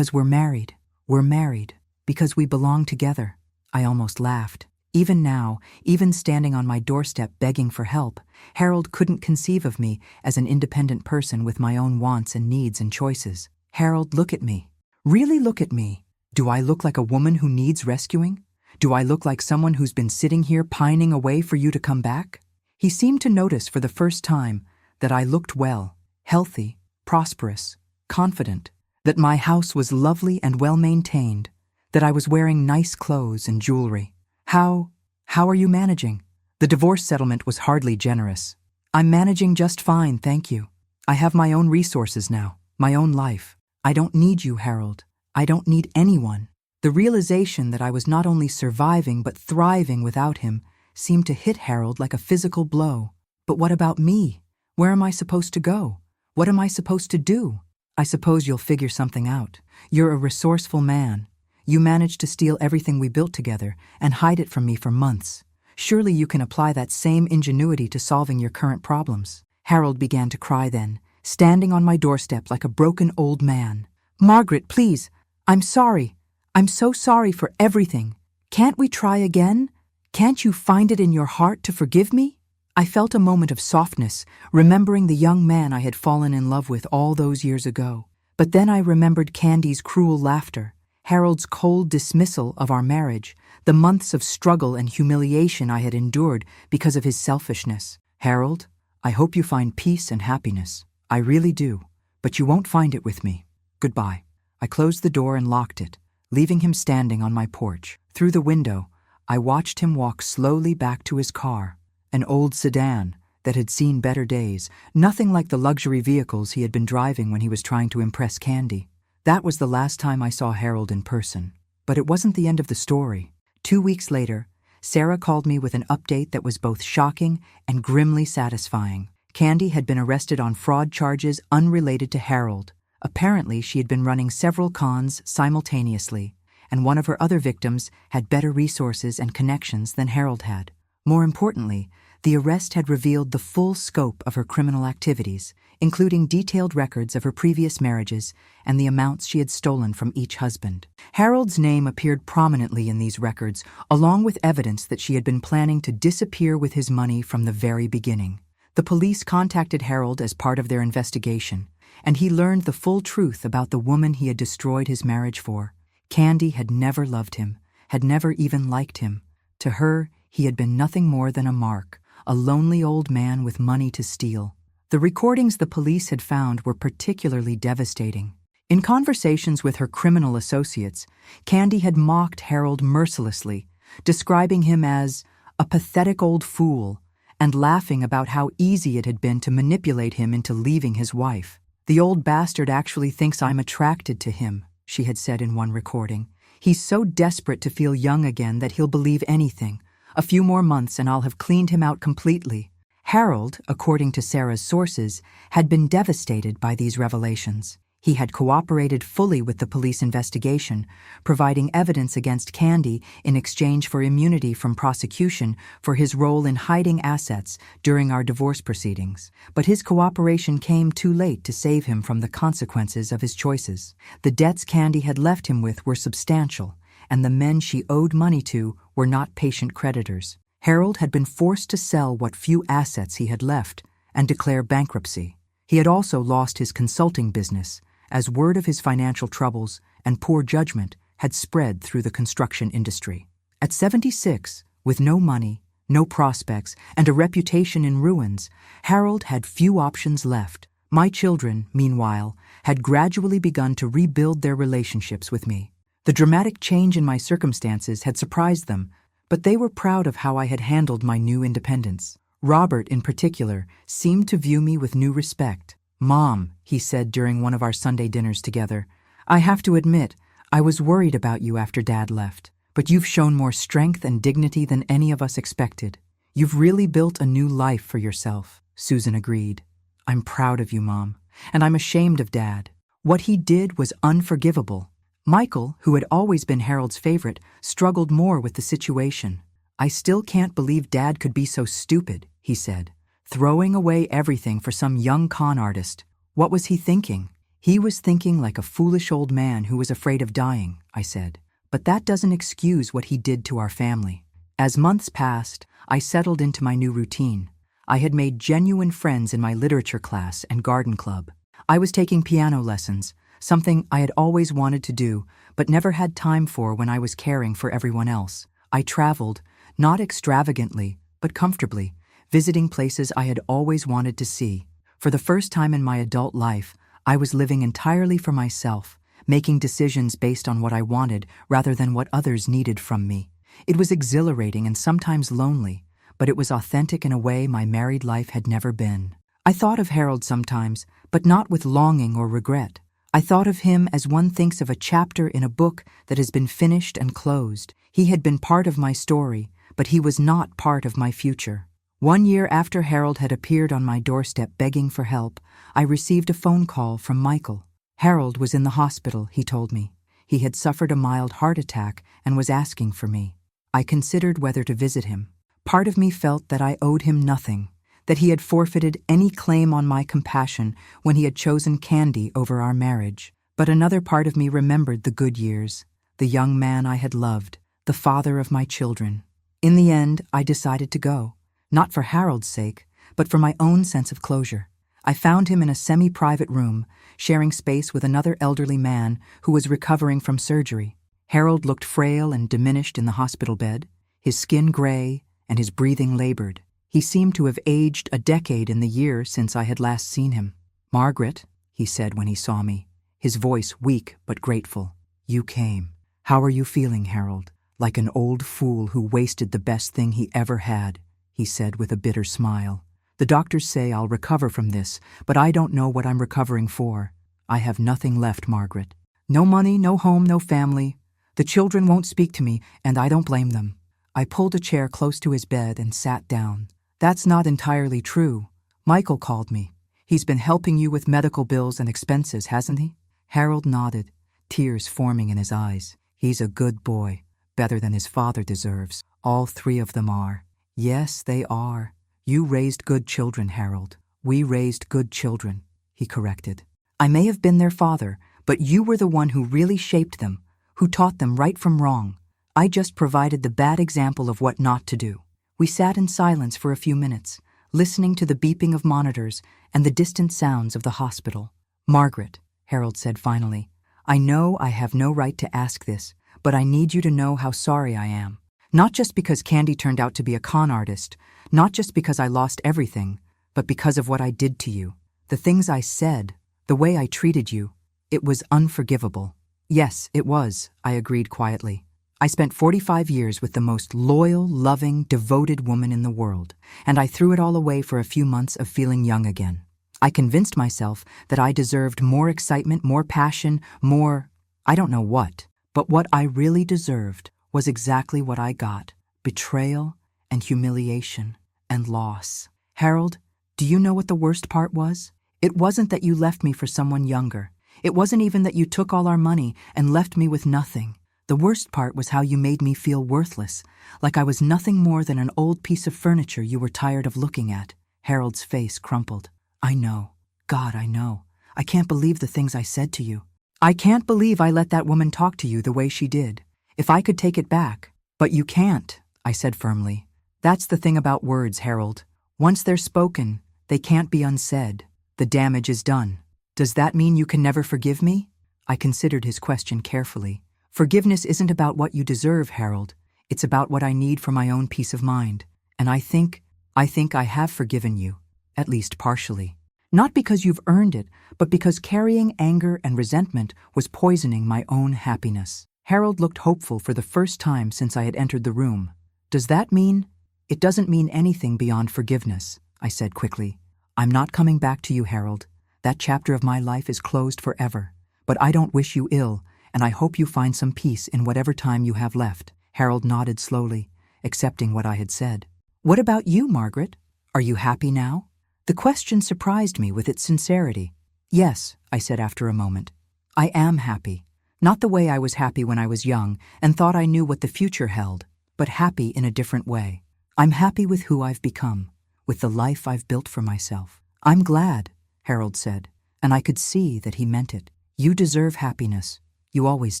we're married. We're married. Because we belong together. I almost laughed. Even now, even standing on my doorstep begging for help, Harold couldn't conceive of me as an independent person with my own wants and needs and choices. Harold, look at me. Really look at me. Do I look like a woman who needs rescuing? Do I look like someone who's been sitting here pining away for you to come back? He seemed to notice for the first time that I looked well, healthy, prosperous, confident, that my house was lovely and well-maintained, that I was wearing nice clothes and jewelry. How are you managing? The divorce settlement was hardly generous. I'm managing just fine, thank you. I have my own resources now, my own life. I don't need you, Harold. I don't need anyone. The realization that I was not only surviving but thriving without him seemed to hit Harold like a physical blow. But what about me? Where am I supposed to go? What am I supposed to do? I suppose you'll figure something out. You're a resourceful man. You managed to steal everything we built together and hide it from me for months. Surely you can apply that same ingenuity to solving your current problems. Harold began to cry then, standing on my doorstep like a broken old man. Margaret, please, I'm sorry. I'm so sorry for everything. Can't we try again? Can't you find it in your heart to forgive me? I felt a moment of softness, remembering the young man I had fallen in love with all those years ago. But then I remembered Candy's cruel laughter, Harold's cold dismissal of our marriage, the months of struggle and humiliation I had endured because of his selfishness. Harold, I hope you find peace and happiness. I really do, but you won't find it with me. Goodbye. I closed the door and locked it, leaving him standing on my porch. Through the window, I watched him walk slowly back to his car, an old sedan that had seen better days, nothing like the luxury vehicles he had been driving when he was trying to impress Candy. That was the last time I saw Harold in person. But it wasn't the end of the story. 2 weeks later, Sarah called me with an update that was both shocking and grimly satisfying. Candy had been arrested on fraud charges unrelated to Harold. Apparently, she had been running several cons simultaneously, and one of her other victims had better resources and connections than Harold had. More importantly, the arrest had revealed the full scope of her criminal activities, including detailed records of her previous marriages and the amounts she had stolen from each husband. Harold's name appeared prominently in these records, along with evidence that she had been planning to disappear with his money from the very beginning. The police contacted Harold as part of their investigation, and he learned the full truth about the woman he had destroyed his marriage for. Candy had never loved him, had never even liked him. To her, he had been nothing more than a mark, a lonely old man with money to steal. The recordings the police had found were particularly devastating. In conversations with her criminal associates, Candy had mocked Harold mercilessly, describing him as a pathetic old fool and laughing about how easy it had been to manipulate him into leaving his wife. "The old bastard actually thinks I'm attracted to him," she had said in one recording. "He's so desperate to feel young again that he'll believe anything. A few more months and I'll have cleaned him out completely." Harold, according to Sarah's sources, had been devastated by these revelations. He had cooperated fully with the police investigation, providing evidence against Candy in exchange for immunity from prosecution for his role in hiding assets during our divorce proceedings. But his cooperation came too late to save him from the consequences of his choices. The debts Candy had left him with were substantial, and the men she owed money to were not patient creditors. Harold had been forced to sell what few assets he had left and declare bankruptcy. He had also lost his consulting business, as word of his financial troubles and poor judgment had spread through the construction industry. At 76, with no money, no prospects, and a reputation in ruins, Harold had few options left. My children, meanwhile, had gradually begun to rebuild their relationships with me. The dramatic change in my circumstances had surprised them, but they were proud of how I had handled my new independence. Robert, in particular, seemed to view me with new respect. "Mom," he said during one of our Sunday dinners together, "I have to admit, I was worried about you after Dad left, but you've shown more strength and dignity than any of us expected. You've really built a new life for yourself." Susan agreed. "I'm proud of you, Mom, and I'm ashamed of Dad. What he did was unforgivable." Michael, who had always been Harold's favorite, struggled more with the situation. "I still can't believe Dad could be so stupid," he said. "Throwing away everything for some young con artist. What was he thinking?" "He was thinking like a foolish old man who was afraid of dying," I said. "But that doesn't excuse what he did to our family." As months passed, I settled into my new routine. I had made genuine friends in my literature class and garden club. I was taking piano lessons, something I had always wanted to do, but never had time for when I was caring for everyone else. I traveled, not extravagantly, but comfortably, visiting places I had always wanted to see. For the first time in my adult life, I was living entirely for myself, making decisions based on what I wanted rather than what others needed from me. It was exhilarating and sometimes lonely, but it was authentic in a way my married life had never been. I thought of Harold sometimes, but not with longing or regret. I thought of him as one thinks of a chapter in a book that has been finished and closed. He had been part of my story, but he was not part of my future. 1 year after Harold had appeared on my doorstep begging for help, I received a phone call from Michael. Harold was in the hospital, he told me. He had suffered a mild heart attack and was asking for me. I considered whether to visit him. Part of me felt that I owed him nothing, that he had forfeited any claim on my compassion when he had chosen Candy over our marriage. But another part of me remembered the good years, the young man I had loved, the father of my children. In the end, I decided to go, not for Harold's sake, but for my own sense of closure. I found him in a semi-private room, sharing space with another elderly man who was recovering from surgery. Harold looked frail and diminished in the hospital bed, his skin gray and his breathing labored. He seemed to have aged a decade in the year since I had last seen him. "Margaret," he said when he saw me, his voice weak but grateful. "You came. How are you feeling, Harold?" "Like an old fool who wasted the best thing he ever had," he said with a bitter smile. "The doctors say I'll recover from this, but I don't know what I'm recovering for. I have nothing left, Margaret. No money, no home, no family. The children won't speak to me, and I don't blame them." I pulled a chair close to his bed and sat down. "That's not entirely true. Michael called me. He's been helping you with medical bills and expenses, hasn't he?" Harold nodded, tears forming in his eyes. "He's a good boy, better than his father deserves. All 3 of them are." "Yes, they are. You raised good children, Harold. We raised good children," he corrected. "I may have been their father, but you were the one who really shaped them, who taught them right from wrong. I just provided the bad example of what not to do." We sat in silence for a few minutes, listening to the beeping of monitors and the distant sounds of the hospital. "Margaret," Harold said finally, "I know I have no right to ask this, but I need you to know how sorry I am. Not just because Candy turned out to be a con artist, not just because I lost everything, but because of what I did to you. The things I said, the way I treated you, it was unforgivable." "Yes, it was," I agreed quietly. "I spent 45 years with the most loyal, loving, devoted woman in the world, and I threw it all away for a few months of feeling young again. I convinced myself that I deserved more excitement, more passion, more, I don't know what, but what I really deserved was exactly what I got: betrayal and humiliation and loss. Harold, do you know what the worst part was? It wasn't that you left me for someone younger. It wasn't even that you took all our money and left me with nothing. The worst part was how you made me feel worthless, like I was nothing more than an old piece of furniture you were tired of looking at. Harold's face crumpled. I know. God, I know. I can't believe the things I said to you. I can't believe I let that woman talk to you the way she did. If I could take it back. But you can't, I said firmly. That's the thing about words, Harold. Once they're spoken, they can't be unsaid. The damage is done. Does that mean you can never forgive me? I considered his question carefully. Forgiveness isn't about what you deserve, Harold. It's about what I need for my own peace of mind. And I think I have forgiven you, at least partially. Not because you've earned it, but because carrying anger and resentment was poisoning my own happiness. Harold looked hopeful for the first time since I had entered the room. Does that mean? It doesn't mean anything beyond forgiveness, I said quickly. I'm not coming back to you, Harold. That chapter of my life is closed forever. But I don't wish you ill, and I hope you find some peace in whatever time you have left. Harold nodded slowly, accepting what I had said. What about you, Margaret? Are you happy now? The question surprised me with its sincerity. Yes, I said after a moment. I am happy. Not the way I was happy when I was young and thought I knew what the future held, but happy in a different way. I'm happy with who I've become, with the life I've built for myself. I'm glad, Harold said, and I could see that he meant it. You deserve happiness. You always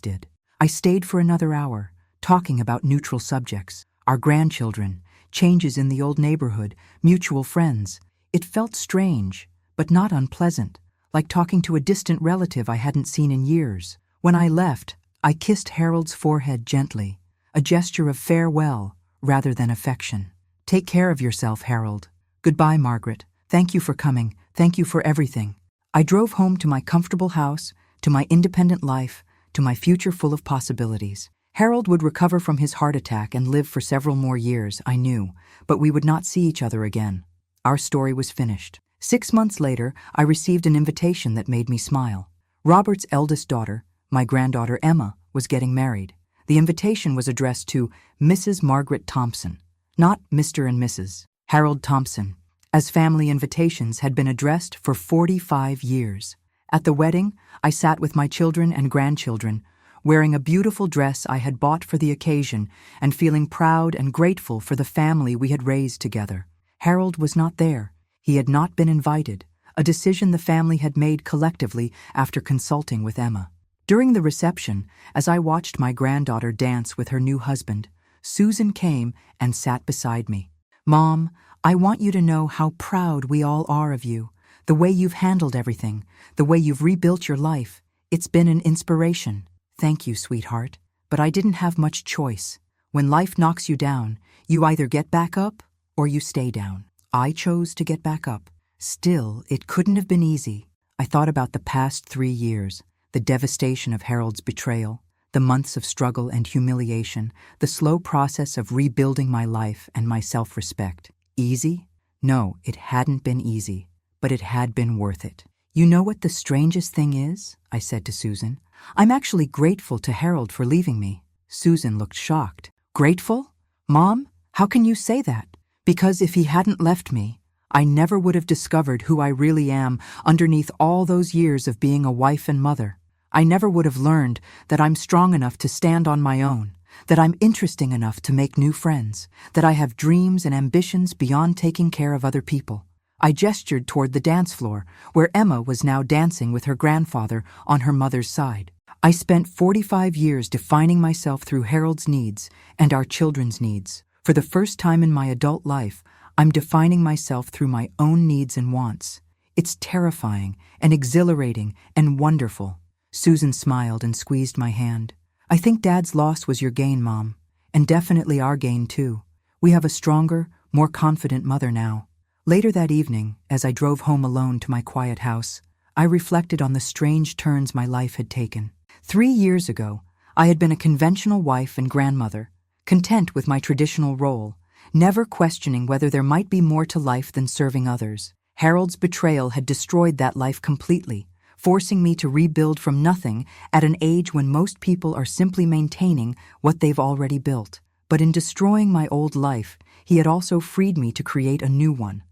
did. I stayed for another hour, talking about neutral subjects, our grandchildren, changes in the old neighborhood, mutual friends. It felt strange, but not unpleasant, like talking to a distant relative I hadn't seen in years. When I left, I kissed Harold's forehead gently, a gesture of farewell rather than affection. Take care of yourself, Harold. Goodbye, Margaret. Thank you for coming. Thank you for everything. I drove home to my comfortable house, to my independent life, to my future full of possibilities. Harold would recover from his heart attack and live for several more years, I knew, but we would not see each other again. Our story was finished. 6 months later, I received an invitation that made me smile. Robert's eldest daughter, my granddaughter Emma, was getting married. The invitation was addressed to Mrs. Margaret Thompson, not Mr. and Mrs. Harold Thompson, as family invitations had been addressed for 45 years. At the wedding, I sat with my children and grandchildren, wearing a beautiful dress I had bought for the occasion and feeling proud and grateful for the family we had raised together. Harold was not there. He had not been invited, a decision the family had made collectively after consulting with Emma. During the reception, as I watched my granddaughter dance with her new husband, Susan came and sat beside me. Mom, I want you to know how proud we all are of you, the way you've handled everything, the way you've rebuilt your life. It's been an inspiration. Thank you, sweetheart. But I didn't have much choice. When life knocks you down, you either get back up or you stay down. I chose to get back up. Still, it couldn't have been easy. I thought about the past 3 years, the devastation of Harold's betrayal, the months of struggle and humiliation, the slow process of rebuilding my life and my self-respect. Easy? No, it hadn't been easy, but it had been worth it. You know what the strangest thing is? I said to Susan. I'm actually grateful to Harold for leaving me. Susan looked shocked. Grateful? Mom, how can you say that? Because if he hadn't left me, I never would have discovered who I really am underneath all those years of being a wife and mother. I never would have learned that I'm strong enough to stand on my own, that I'm interesting enough to make new friends, that I have dreams and ambitions beyond taking care of other people. I gestured toward the dance floor, where Emma was now dancing with her grandfather on her mother's side. I spent 45 years defining myself through Harold's needs and our children's needs. For the first time in my adult life, I'm defining myself through my own needs and wants. It's terrifying and exhilarating and wonderful. Susan smiled and squeezed my hand. I think Dad's loss was your gain, Mom, and definitely our gain too. We have a stronger, more confident mother now. Later that evening, as I drove home alone to my quiet house, I reflected on the strange turns my life had taken. 3 years ago, I had been a conventional wife and grandmother, content with my traditional role, never questioning whether there might be more to life than serving others. Harold's betrayal had destroyed that life completely, forcing me to rebuild from nothing at an age when most people are simply maintaining what they've already built. But in destroying my old life, he had also freed me to create a new one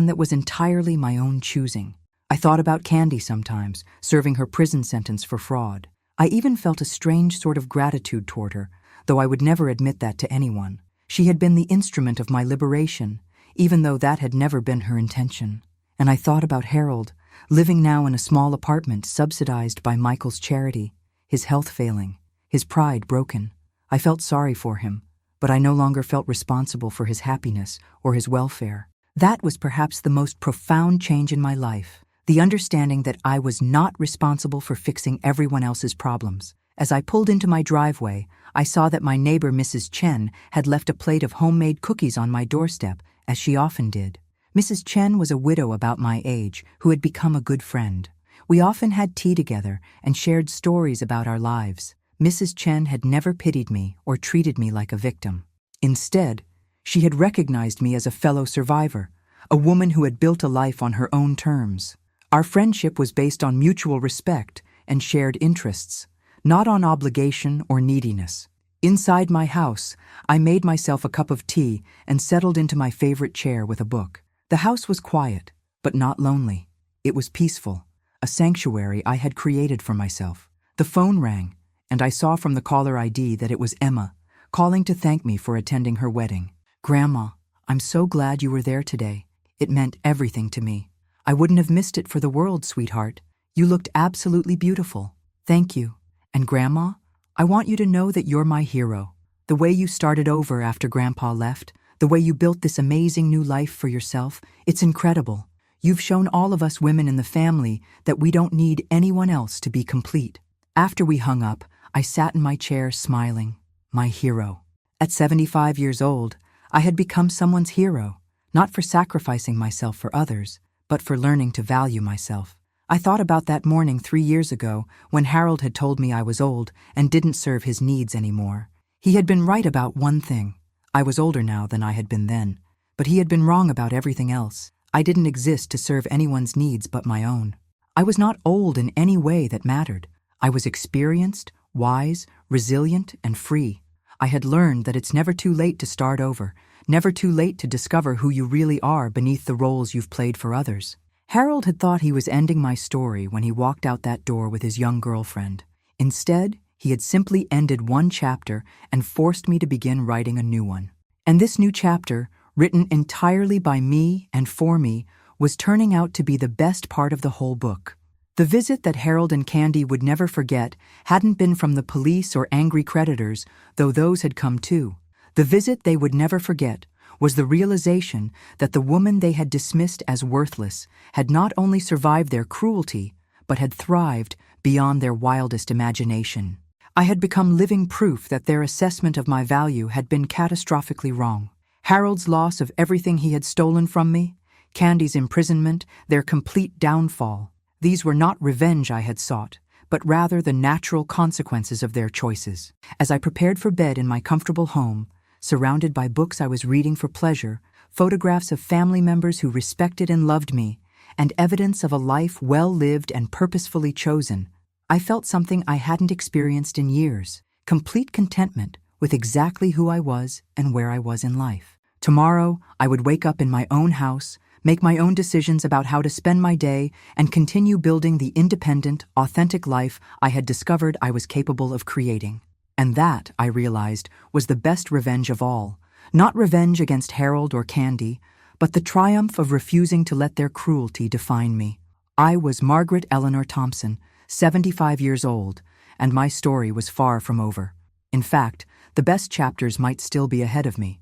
that was entirely my own choosing. I thought about Candy sometimes, serving her prison sentence for fraud. I even felt a strange sort of gratitude toward her, though I would never admit that to anyone. She had been the instrument of my liberation, even though that had never been her intention. And I thought about Harold, living now in a small apartment subsidized by Michael's charity, his health failing, his pride broken. I felt sorry for him, but I no longer felt responsible for his happiness or his welfare. That was perhaps the most profound change in my life, the understanding that I was not responsible for fixing everyone else's problems. As I pulled into my driveway, I saw that my neighbor Mrs. Chen had left a plate of homemade cookies on my doorstep, as she often did. Mrs. Chen was a widow about my age who had become a good friend. We often had tea together and shared stories about our lives. Mrs. Chen had never pitied me or treated me like a victim. Instead, she had recognized me as a fellow survivor, a woman who had built a life on her own terms. Our friendship was based on mutual respect and shared interests, not on obligation or neediness. Inside my house, I made myself a cup of tea and settled into my favorite chair with a book. The house was quiet, but not lonely. It was peaceful, a sanctuary I had created for myself. The phone rang, and I saw from the caller ID that it was Emma, calling to thank me for attending her wedding. "Grandma, I'm so glad you were there today. It meant everything to me. I wouldn't have missed it for the world, sweetheart. You looked absolutely beautiful. Thank you. And Grandma, I want you to know that you're my hero. The way you started over after Grandpa left, the way you built this amazing new life for yourself, it's incredible. You've shown all of us women in the family that we don't need anyone else to be complete." After we hung up, I sat in my chair smiling. My hero. At 75 years old, I had become someone's hero, not for sacrificing myself for others, but for learning to value myself. I thought about that morning 3 years ago when Harold had told me I was old and didn't serve his needs anymore. He had been right about one thing. I was older now than I had been then, but he had been wrong about everything else. I didn't exist to serve anyone's needs but my own. I was not old in any way that mattered. I was experienced, wise, resilient, and free. I had learned that it's never too late to start over, never too late to discover who you really are beneath the roles you've played for others. Harold had thought he was ending my story when he walked out that door with his young girlfriend. Instead, he had simply ended one chapter and forced me to begin writing a new one. And this new chapter, written entirely by me and for me, was turning out to be the best part of the whole book. The visit that Harold and Candy would never forget hadn't been from the police or angry creditors, though those had come too. The visit they would never forget was the realization that the woman they had dismissed as worthless had not only survived their cruelty, but had thrived beyond their wildest imagination. I had become living proof that their assessment of my value had been catastrophically wrong. Harold's loss of everything he had stolen from me, Candy's imprisonment, their complete downfall. These were not revenge I had sought, but rather the natural consequences of their choices. As I prepared for bed in my comfortable home, surrounded by books I was reading for pleasure, photographs of family members who respected and loved me, and evidence of a life well lived and purposefully chosen, I felt something I hadn't experienced in years: complete contentment with exactly who I was and where I was in life. Tomorrow, I would wake up in my own house, make my own decisions about how to spend my day, and continue building the independent, authentic life I had discovered I was capable of creating. And that, I realized, was the best revenge of all. Not revenge against Harold or Candy, but the triumph of refusing to let their cruelty define me. I was Margaret Eleanor Thompson, 75 years old, and my story was far from over. In fact, the best chapters might still be ahead of me.